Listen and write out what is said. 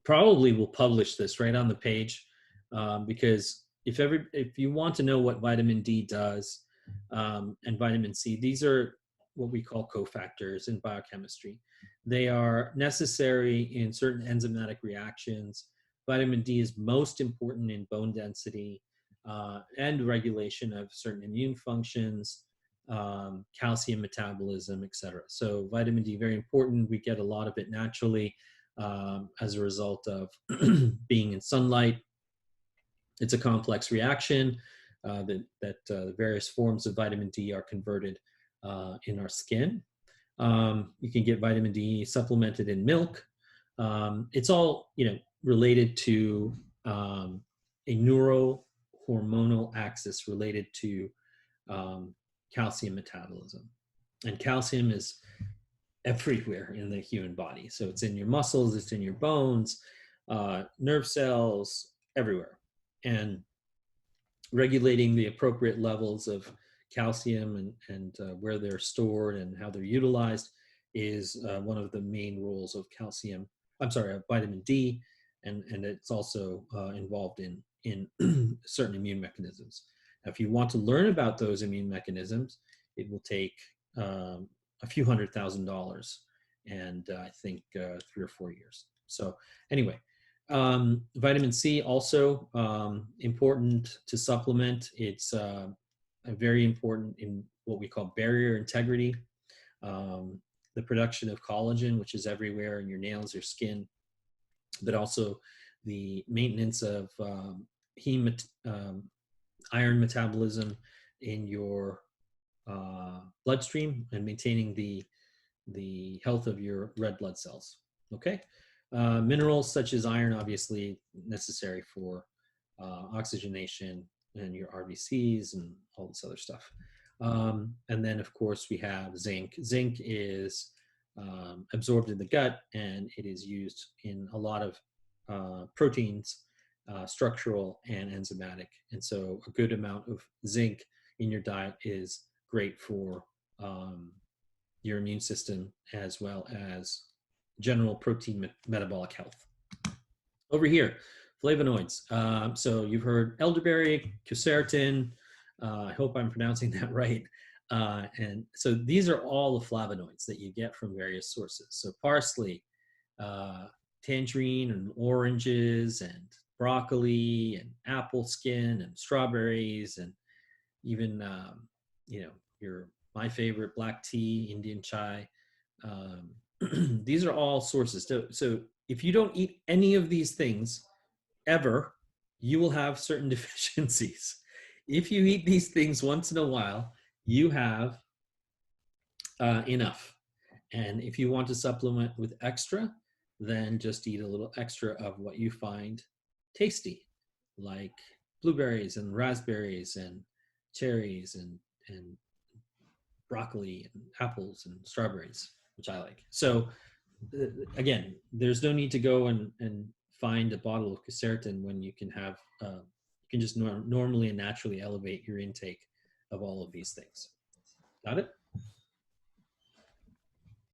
probably will publish this right on the page, because if you want to know what vitamin D does, and vitamin C, these are what we call cofactors in biochemistry. They are necessary in certain enzymatic reactions. Vitamin D is most important in bone density, and regulation of certain immune functions, calcium metabolism, etc. So vitamin D, very important. We get a lot of it naturally, as a result of being in sunlight. It's a complex reaction, that various forms of vitamin D are converted in our skin. You can get vitamin D supplemented in milk. It's all related to a neurohormonal axis related to calcium metabolism, and calcium is everywhere in the human body. So it's in your muscles, it's in your bones, nerve cells, everywhere. And regulating the appropriate levels of calcium and where they're stored and how they're utilized is one of the main roles of vitamin D, and it's also involved in certain immune mechanisms. Now, if you want to learn about those immune mechanisms, it will take a few $100,000, and I think 3 or 4 years. So anyway, vitamin C also important to supplement. It's very important in what we call barrier integrity, the production of collagen, which is everywhere in your nails, your skin, but also the maintenance of iron metabolism in your bloodstream, and maintaining the health of your red blood cells. Okay. Minerals such as iron, obviously necessary for oxygenation and your RBCs and all this other stuff. And then, of course, we have zinc. Zinc is absorbed in the gut, and it is used in a lot of proteins, structural and enzymatic. And so a good amount of zinc in your diet is great for your immune system, as well as general protein metabolic health. Over here, flavonoids. So you've heard elderberry, quercetin. I hope I'm pronouncing that right. And so these are all the flavonoids that you get from various sources. So parsley, tangerine and oranges, and broccoli and apple skin and strawberries, and even my favorite, black tea, Indian chai. These are all sources. So if you don't eat any of these things ever, you will have certain deficiencies. If you eat these things once in a while, you have enough. And if you want to supplement with extra, then just eat a little extra of what you find tasty, like blueberries and raspberries and cherries and broccoli and apples and strawberries, which I like. So again, there's no need to go and find a bottle of quercetin when you can have, you can just normally and naturally elevate your intake of all of these things. Got it?